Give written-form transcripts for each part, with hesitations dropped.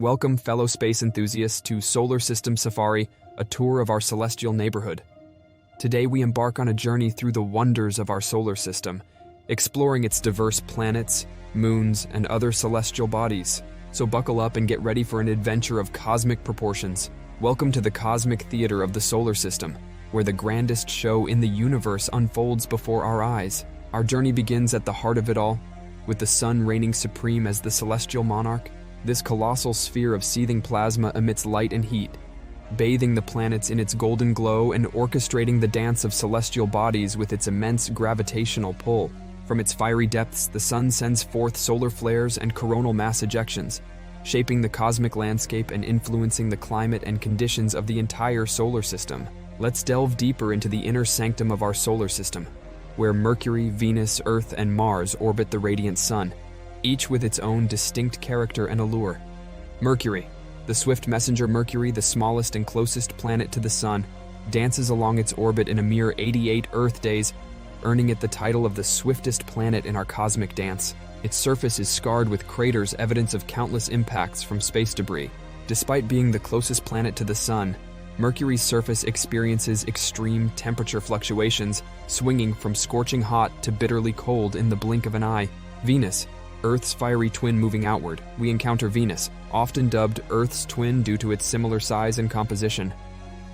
Welcome, fellow space enthusiasts, to Solar System Safari, a tour of our celestial neighborhood. Today we embark on a journey through the wonders of our solar system, exploring its diverse planets, moons, and other celestial bodies. So buckle up and get ready for an adventure of cosmic proportions. Welcome to the cosmic theater of the solar system, where the grandest show in the universe unfolds before our eyes. Our journey begins at the heart of it all, with the sun reigning supreme as the celestial monarch. This colossal sphere of seething plasma emits light and heat, bathing the planets in its golden glow and orchestrating the dance of celestial bodies with its immense gravitational pull. From its fiery depths, the sun sends forth solar flares and coronal mass ejections, shaping the cosmic landscape and influencing the climate and conditions of the entire solar system. Let's delve deeper into the inner sanctum of our solar system, where Mercury, Venus, Earth, and Mars orbit the radiant sun, each with its own distinct character and allure. Mercury, the swift messenger. Mercury, the smallest and closest planet to the sun, dances along its orbit in a mere 88 Earth days, earning it the title of the swiftest planet in our cosmic dance. Its surface is scarred with craters, evidence of countless impacts from space debris. Despite being the closest planet to the sun, Mercury's surface experiences extreme temperature fluctuations, swinging from scorching hot to bitterly cold in the blink of an eye. Venus, Earth's fiery twin. Moving outward, we encounter Venus, often dubbed Earth's twin due to its similar size and composition.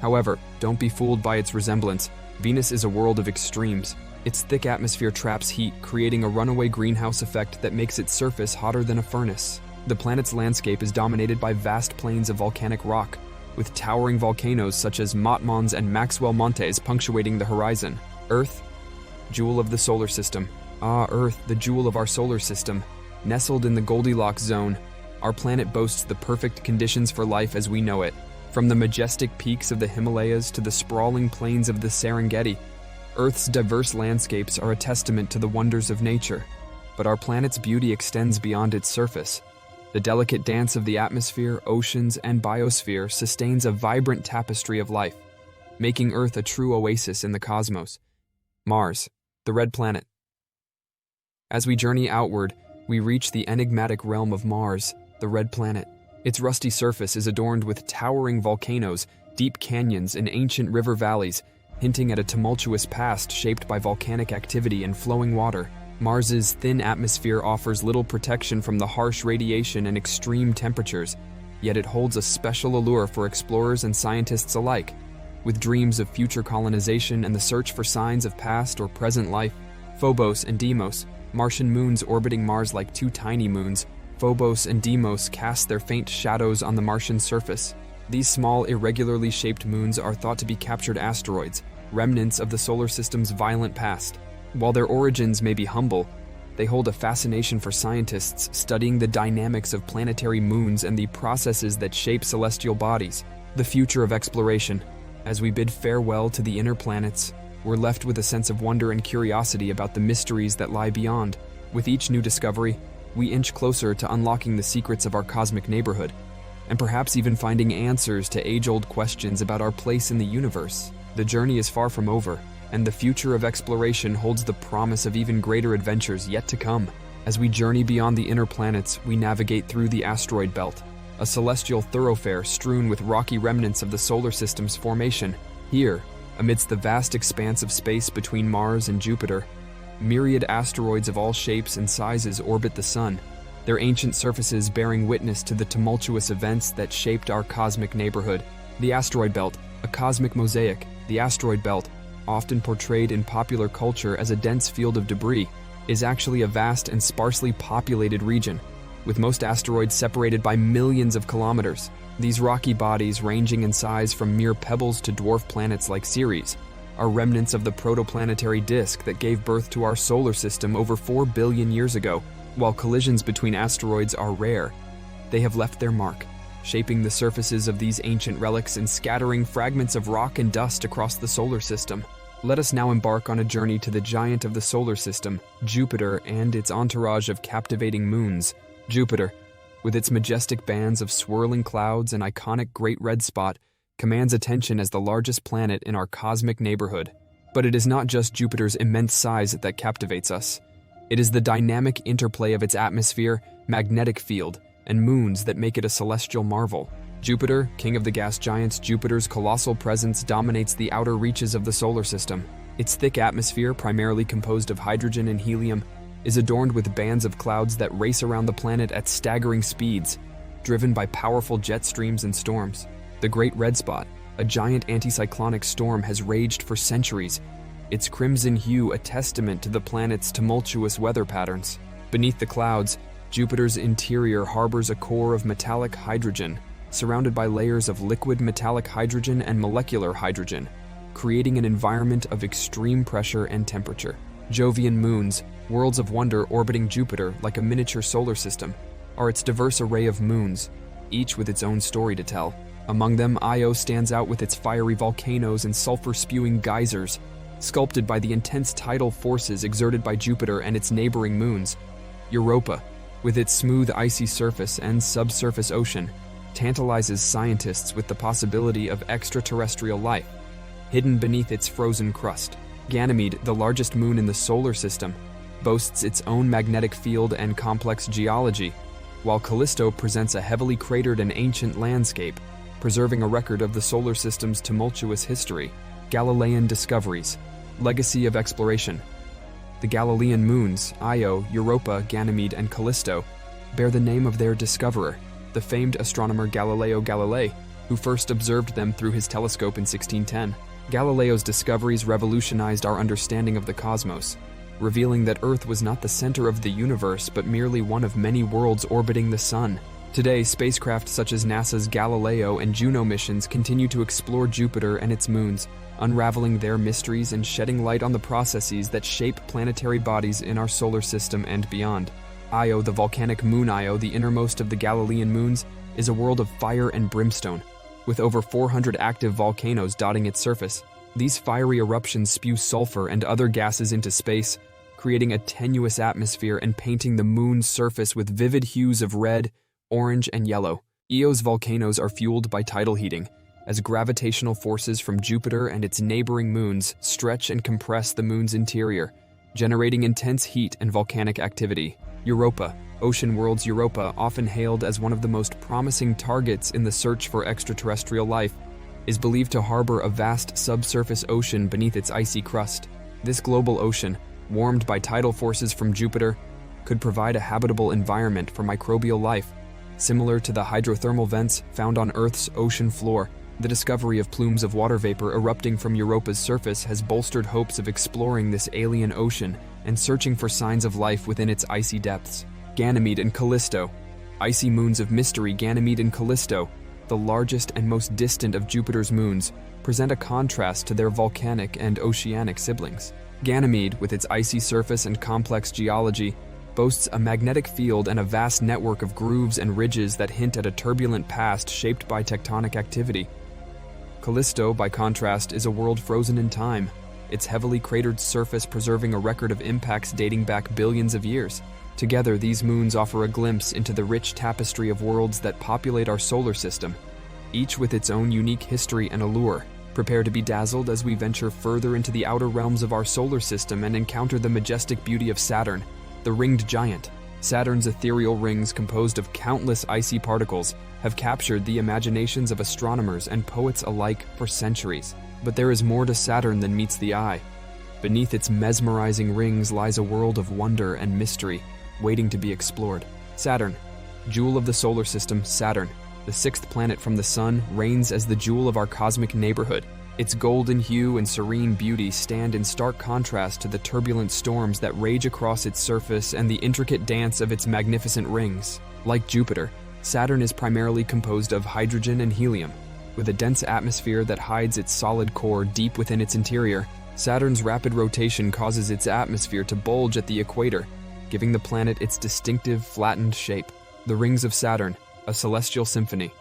However, don't be fooled by its resemblance. Venus is a world of extremes. Its thick atmosphere traps heat, creating a runaway greenhouse effect that makes its surface hotter than a furnace. The planet's landscape is dominated by vast plains of volcanic rock, with towering volcanoes such as Mont Mons and Maxwell Montes punctuating the horizon. Earth, jewel of the solar system. Ah, Earth, the jewel of our solar system. Nestled in the Goldilocks zone, our planet boasts the perfect conditions for life as we know it. From the majestic peaks of the Himalayas to the sprawling plains of the Serengeti, Earth's diverse landscapes are a testament to the wonders of nature. But our planet's beauty extends beyond its surface. The delicate dance of the atmosphere, oceans, and biosphere sustains a vibrant tapestry of life, making Earth a true oasis in the cosmos. Mars, the red planet. As we journey outward, we reach the enigmatic realm of Mars, the red planet. Its rusty surface is adorned with towering volcanoes, deep canyons, and ancient river valleys, hinting at a tumultuous past shaped by volcanic activity and flowing water. Mars's thin atmosphere offers little protection from the harsh radiation and extreme temperatures, yet it holds a special allure for explorers and scientists alike. With dreams of future colonization and the search for signs of past or present life, Phobos and Deimos, Martian moons orbiting Mars like two tiny moons, Phobos and Deimos cast their faint shadows on the Martian surface. These small, irregularly shaped moons are thought to be captured asteroids, remnants of the solar system's violent past. While their origins may be humble, they hold a fascination for scientists studying the dynamics of planetary moons and the processes that shape celestial bodies. The future of exploration. As we bid farewell to the inner planets, we're left with a sense of wonder and curiosity about the mysteries that lie beyond. With each new discovery, we inch closer to unlocking the secrets of our cosmic neighborhood, and perhaps even finding answers to age-old questions about our place in the universe. The journey is far from over, and the future of exploration holds the promise of even greater adventures yet to come. As we journey beyond the inner planets, we navigate through the asteroid belt, a celestial thoroughfare strewn with rocky remnants of the solar system's formation. Here, amidst the vast expanse of space between Mars and Jupiter, myriad asteroids of all shapes and sizes orbit the sun, their ancient surfaces bearing witness to the tumultuous events that shaped our cosmic neighborhood. The asteroid belt, a cosmic mosaic. The asteroid belt, often portrayed in popular culture as a dense field of debris, is actually a vast and sparsely populated region, with most asteroids separated by millions of kilometers. These rocky bodies, ranging in size from mere pebbles to dwarf planets like Ceres, are remnants of the protoplanetary disk that gave birth to our solar system over 4 billion years ago. While collisions between asteroids are rare, they have left their mark, shaping the surfaces of these ancient relics and scattering fragments of rock and dust across the solar system. Let us now embark on a journey to the giant of the solar system, Jupiter, and its entourage of captivating moons. Jupiter, with its majestic bands of swirling clouds and iconic Great Red Spot, commands attention as the largest planet in our cosmic neighborhood. But it is not just Jupiter's immense size that captivates us. It is the dynamic interplay of its atmosphere, magnetic field, and moons that make it a celestial marvel. Jupiter, king of the gas giants, Jupiter's colossal presence dominates the outer reaches of the solar system. Its thick atmosphere, primarily composed of hydrogen and helium, is adorned with bands of clouds that race around the planet at staggering speeds, driven by powerful jet streams and storms. The Great Red Spot, a giant anticyclonic storm, has raged for centuries, its crimson hue a testament to the planet's tumultuous weather patterns. Beneath the clouds, Jupiter's interior harbors a core of metallic hydrogen, surrounded by layers of liquid metallic hydrogen and molecular hydrogen, creating an environment of extreme pressure and temperature. Jovian moons, worlds of wonder orbiting Jupiter like a miniature solar system, are its diverse array of moons, each with its own story to tell. Among them, Io stands out with its fiery volcanoes and sulfur-spewing geysers, sculpted by the intense tidal forces exerted by Jupiter and its neighboring moons. Europa, with its smooth icy surface and subsurface ocean, tantalizes scientists with the possibility of extraterrestrial life, hidden beneath its frozen crust. Ganymede, the largest moon in the solar system, boasts its own magnetic field and complex geology, while Callisto presents a heavily cratered and ancient landscape, preserving a record of the solar system's tumultuous history. Galilean discoveries, legacy of exploration. The Galilean moons, Io, Europa, Ganymede, and Callisto, bear the name of their discoverer, the famed astronomer Galileo Galilei, who first observed them through his telescope in 1610. Galileo's discoveries revolutionized our understanding of the cosmos, revealing that Earth was not the center of the universe but merely one of many worlds orbiting the Sun. Today, spacecraft such as NASA's Galileo and Juno missions continue to explore Jupiter and its moons, unraveling their mysteries and shedding light on the processes that shape planetary bodies in our solar system and beyond. Io, the volcanic moon Io, the innermost of the Galilean moons, is a world of fire and brimstone. With over 400 active volcanoes dotting its surface, these fiery eruptions spew sulfur and other gases into space, creating a tenuous atmosphere and painting the moon's surface with vivid hues of red, orange, and yellow. Io's volcanoes are fueled by tidal heating, as gravitational forces from Jupiter and its neighboring moons stretch and compress the moon's interior, generating intense heat and volcanic activity. Europa, ocean world's Europa, often hailed as one of the most promising targets in the search for extraterrestrial life, is believed to harbor a vast subsurface ocean beneath its icy crust. This global ocean, warmed by tidal forces from Jupiter, could provide a habitable environment for microbial life, similar to the hydrothermal vents found on Earth's ocean floor. The discovery of plumes of water vapor erupting from Europa's surface has bolstered hopes of exploring this alien ocean and searching for signs of life within its icy depths. Ganymede and Callisto, icy moons of mystery. Ganymede and Callisto, the largest and most distant of Jupiter's moons, present a contrast to their volcanic and oceanic siblings. Ganymede, with its icy surface and complex geology, boasts a magnetic field and a vast network of grooves and ridges that hint at a turbulent past shaped by tectonic activity. Callisto, by contrast, is a world frozen in time, its heavily cratered surface preserving a record of impacts dating back billions of years. Together, these moons offer a glimpse into the rich tapestry of worlds that populate our solar system, each with its own unique history and allure. Prepare to be dazzled as we venture further into the outer realms of our solar system and encounter the majestic beauty of Saturn, the ringed giant. Saturn's ethereal rings, composed of countless icy particles, have captured the imaginations of astronomers and poets alike for centuries. But there is more to Saturn than meets the eye. Beneath its mesmerizing rings lies a world of wonder and mystery, waiting to be explored. Saturn, jewel of the solar system. Saturn, the sixth planet from the Sun, reigns as the jewel of our cosmic neighborhood. Its golden hue and serene beauty stand in stark contrast to the turbulent storms that rage across its surface and the intricate dance of its magnificent rings. Like Jupiter, Saturn is primarily composed of hydrogen and helium. With a dense atmosphere that hides its solid core deep within its interior, Saturn's rapid rotation causes its atmosphere to bulge at the equator, giving the planet its distinctive flattened shape. The rings of Saturn, a celestial symphony.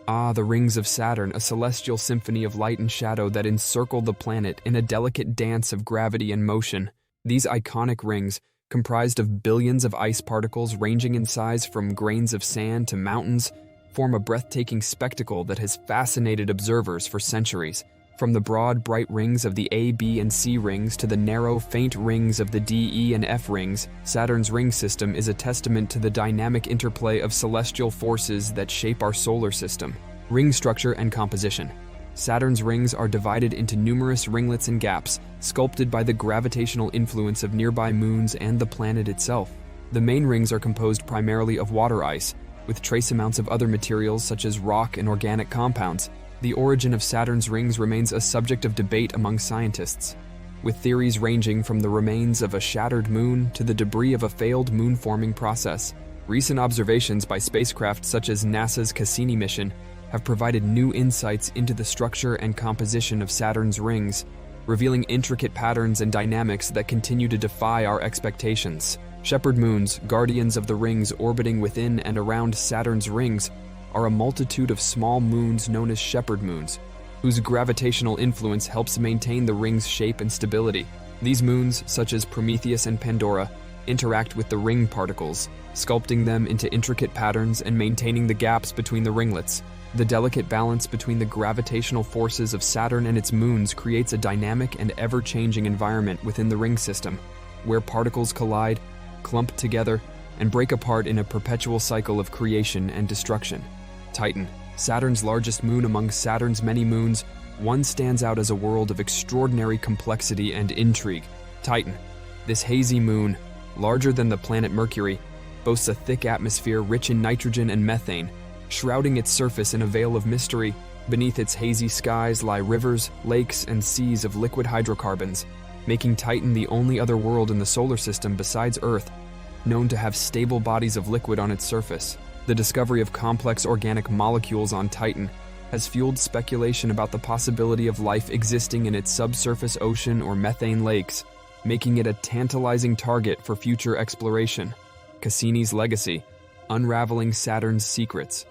Ah, the rings of Saturn, a celestial symphony of light and shadow that encircle the planet in a delicate dance of gravity and motion. These iconic rings, comprised of billions of ice particles ranging in size from grains of sand to mountains, form a breathtaking spectacle that has fascinated observers for centuries. From the broad, bright rings of the A, B, and C rings to the narrow, faint rings of the D, E, and F rings, Saturn's ring system is a testament to the dynamic interplay of celestial forces that shape our solar system. Ring structure and composition. Saturn's rings are divided into numerous ringlets and gaps, sculpted by the gravitational influence of nearby moons and the planet itself. The main rings are composed primarily of water ice, with trace amounts of other materials such as rock and organic compounds. The origin of Saturn's rings remains a subject of debate among scientists, with theories ranging from the remains of a shattered moon to the debris of a failed moon-forming process. Recent observations by spacecraft such as NASA's Cassini mission have provided new insights into the structure and composition of Saturn's rings, revealing intricate patterns and dynamics that continue to defy our expectations. Shepherd moons, guardians of the rings orbiting within and around Saturn's rings, are a multitude of small moons known as shepherd moons, whose gravitational influence helps maintain the ring's shape and stability. These moons, such as Prometheus and Pandora, interact with the ring particles, sculpting them into intricate patterns and maintaining the gaps between the ringlets. The delicate balance between the gravitational forces of Saturn and its moons creates a dynamic and ever-changing environment within the ring system, where particles collide, clump together, and break apart in a perpetual cycle of creation and destruction. Titan, Saturn's largest moon among Saturn's many moons, one stands out as a world of extraordinary complexity and intrigue. Titan, this hazy moon, larger than the planet Mercury, boasts a thick atmosphere rich in nitrogen and methane, shrouding its surface in a veil of mystery. Beneath its hazy skies lie rivers, lakes, and seas of liquid hydrocarbons, making Titan the only other world in the solar system besides Earth known to have stable bodies of liquid on its surface. The discovery of complex organic molecules on Titan has fueled speculation about the possibility of life existing in its subsurface ocean or methane lakes, making it a tantalizing target for future exploration. Cassini's legacy, unraveling Saturn's secrets.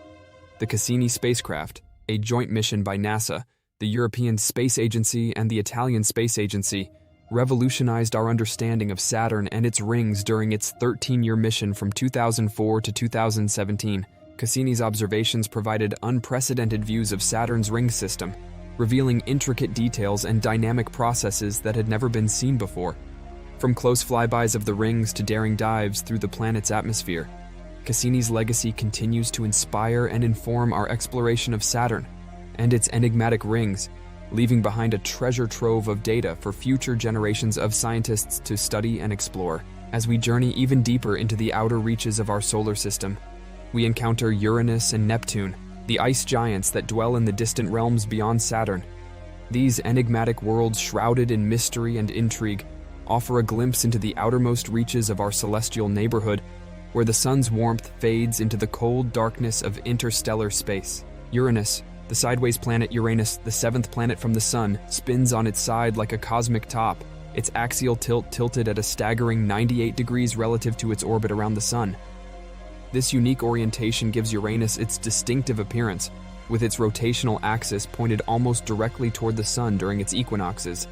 The Cassini spacecraft, a joint mission by NASA, the European Space Agency, and the Italian Space Agency, revolutionized our understanding of Saturn and its rings during its 13-year mission from 2004 to 2017. Cassini's observations provided unprecedented views of Saturn's ring system, revealing intricate details and dynamic processes that had never been seen before. From close flybys of the rings to daring dives through the planet's atmosphere, Cassini's legacy continues to inspire and inform our exploration of Saturn and its enigmatic rings, leaving behind a treasure trove of data for future generations of scientists to study and explore. As we journey even deeper into the outer reaches of our solar system, we encounter Uranus and Neptune, the ice giants that dwell in the distant realms beyond Saturn. These enigmatic worlds, shrouded in mystery and intrigue, offer a glimpse into the outermost reaches of our celestial neighborhood, where the sun's warmth fades into the cold darkness of interstellar space. Uranus, the sideways planet Uranus, the seventh planet from the Sun, spins on its side like a cosmic top, its axial tilt tilted at a staggering 98 degrees relative to its orbit around the Sun. This unique orientation gives Uranus its distinctive appearance, with its rotational axis pointed almost directly toward the Sun during its equinoxes.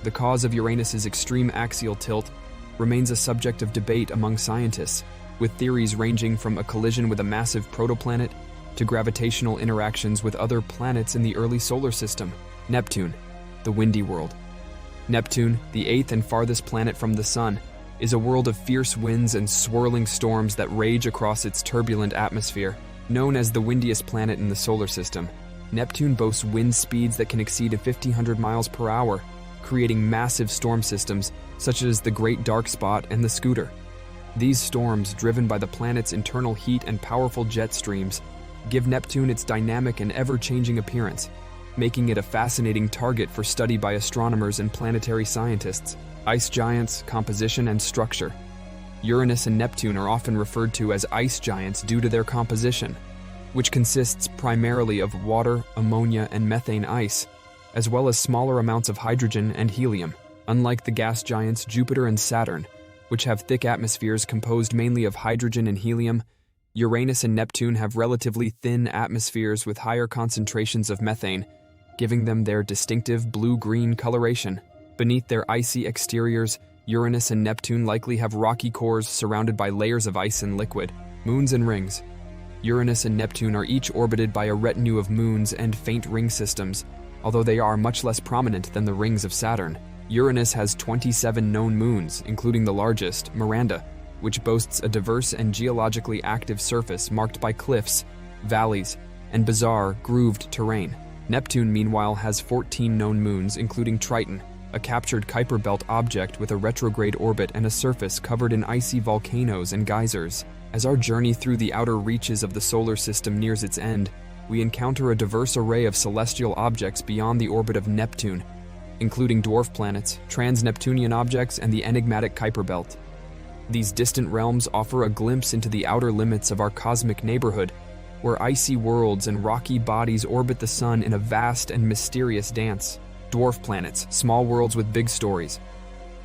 The cause of Uranus's extreme axial tilt remains a subject of debate among scientists, with theories ranging from a collision with a massive protoplanet to gravitational interactions with other planets in the early solar system. Neptune, the windy world. Neptune, the eighth and farthest planet from the Sun, is a world of fierce winds and swirling storms that rage across its turbulent atmosphere. Known as the windiest planet in the solar system, Neptune boasts wind speeds that can exceed 1,500 miles per hour, creating massive storm systems such as the Great Dark Spot and the Scooter. These storms, driven by the planet's internal heat and powerful jet streams, give Neptune its dynamic and ever-changing appearance, making it a fascinating target for study by astronomers and planetary scientists. Ice giants, composition, and structure. Uranus and Neptune are often referred to as ice giants due to their composition, which consists primarily of water, ammonia, and methane ice, as well as smaller amounts of hydrogen and helium. Unlike the gas giants Jupiter and Saturn, which have thick atmospheres composed mainly of hydrogen and helium, Uranus and Neptune have relatively thin atmospheres with higher concentrations of methane, giving them their distinctive blue-green coloration. Beneath their icy exteriors, Uranus and Neptune likely have rocky cores surrounded by layers of ice and liquid. Moons and rings. Uranus and Neptune are each orbited by a retinue of moons and faint ring systems, although they are much less prominent than the rings of Saturn. Uranus has 27 known moons, including the largest, Miranda, which boasts a diverse and geologically active surface marked by cliffs, valleys, and bizarre, grooved terrain. Neptune, meanwhile, has 14 known moons, including Triton, a captured Kuiper Belt object with a retrograde orbit and a surface covered in icy volcanoes and geysers. As our journey through the outer reaches of the solar system nears its end, we encounter a diverse array of celestial objects beyond the orbit of Neptune, including dwarf planets, trans-Neptunian objects, and the enigmatic Kuiper Belt. These distant realms offer a glimpse into the outer limits of our cosmic neighborhood, where icy worlds and rocky bodies orbit the sun in a vast and mysterious dance. Dwarf planets, small worlds with big stories.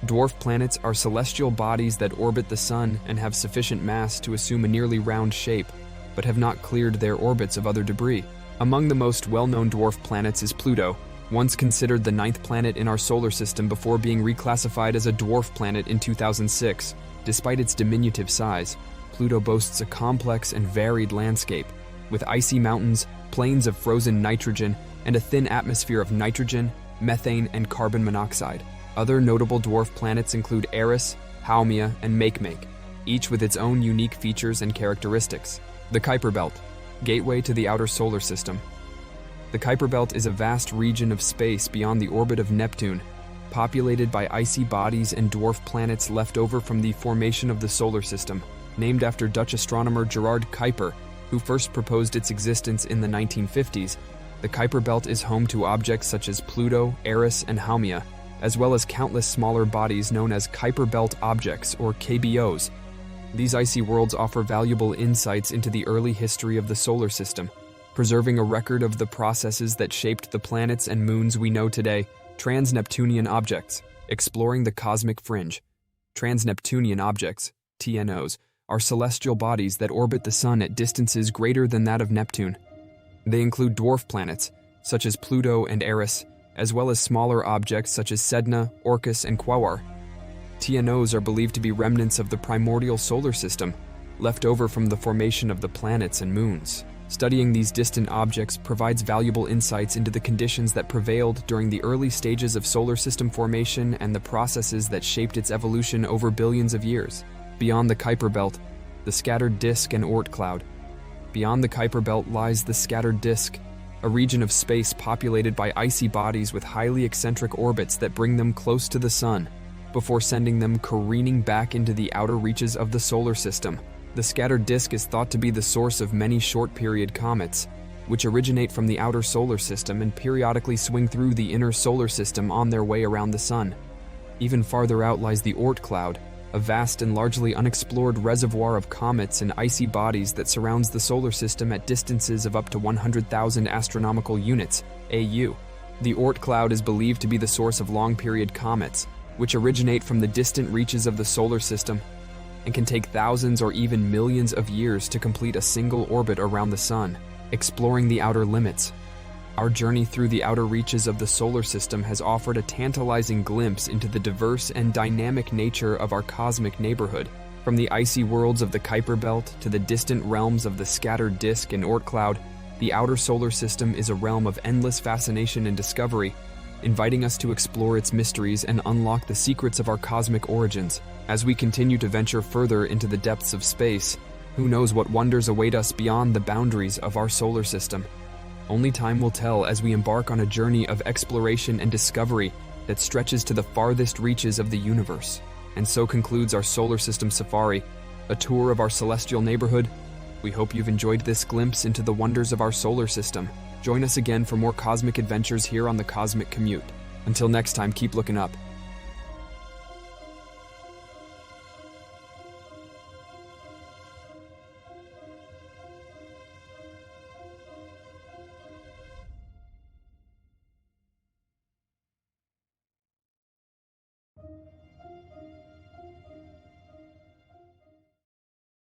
Dwarf planets are celestial bodies that orbit the sun and have sufficient mass to assume a nearly round shape, but have not cleared their orbits of other debris. Among the most well-known dwarf planets is Pluto, once considered the 9th planet in our solar system before being reclassified as a dwarf planet in 2006. Despite its diminutive size, Pluto boasts a complex and varied landscape, with icy mountains, plains of frozen nitrogen, and a thin atmosphere of nitrogen, methane, and carbon monoxide. Other notable dwarf planets include Eris, Haumea, and Makemake, each with its own unique features and characteristics. The Kuiper Belt, gateway to the outer solar system. The Kuiper Belt is a vast region of space beyond the orbit of Neptune, populated by icy bodies and dwarf planets left over from the formation of the solar system, named after Dutch astronomer Gerard Kuiper, who first proposed its existence in the 1950s. The Kuiper Belt is home to objects such as Pluto, Eris, and Haumea, as well as countless smaller bodies known as Kuiper Belt objects, or KBOs. These icy worlds offer valuable insights into the early history of the solar system, preserving a record of the processes that shaped the planets and moons we know today. Trans-Neptunian objects, exploring the cosmic fringe. Trans-Neptunian objects, TNOs, are celestial bodies that orbit the sun at distances greater than that of Neptune. They include dwarf planets, such as Pluto and Eris, as well as smaller objects such as Sedna, Orcus, and Quaoar. TNOs are believed to be remnants of the primordial solar system, left over from the formation of the planets and moons. Studying these distant objects provides valuable insights into the conditions that prevailed during the early stages of solar system formation and the processes that shaped its evolution over billions of years. Beyond the Kuiper Belt, the scattered disk and Oort cloud. Beyond the Kuiper Belt lies the scattered disk, a region of space populated by icy bodies with highly eccentric orbits that bring them close to the sun, before sending them careening back into the outer reaches of the solar system. The scattered disk is thought to be the source of many short-period comets, which originate from the outer solar system and periodically swing through the inner solar system on their way around the sun. Even farther out lies the Oort cloud, a vast and largely unexplored reservoir of comets and icy bodies that surrounds the solar system at distances of up to 100,000 astronomical units, AU. The Oort cloud is believed to be the source of long-period comets, which originate from the distant reaches of the solar system and can take thousands or even millions of years to complete a single orbit around the sun, exploring the outer limits. Our journey through the outer reaches of the solar system has offered a tantalizing glimpse into the diverse and dynamic nature of our cosmic neighborhood. From the icy worlds of the Kuiper Belt to the distant realms of the scattered disk and Oort cloud, the outer solar system is a realm of endless fascination and discovery, inviting us to explore its mysteries and unlock the secrets of our cosmic origins. As we continue to venture further into the depths of space, who knows what wonders await us beyond the boundaries of our solar system? Only time will tell as we embark on a journey of exploration and discovery that stretches to the farthest reaches of the universe. And so concludes our solar system safari, a tour of our celestial neighborhood. We hope you've enjoyed this glimpse into the wonders of our solar system. Join us again for more cosmic adventures here on the Cosmic Commute. Until next time, keep looking up.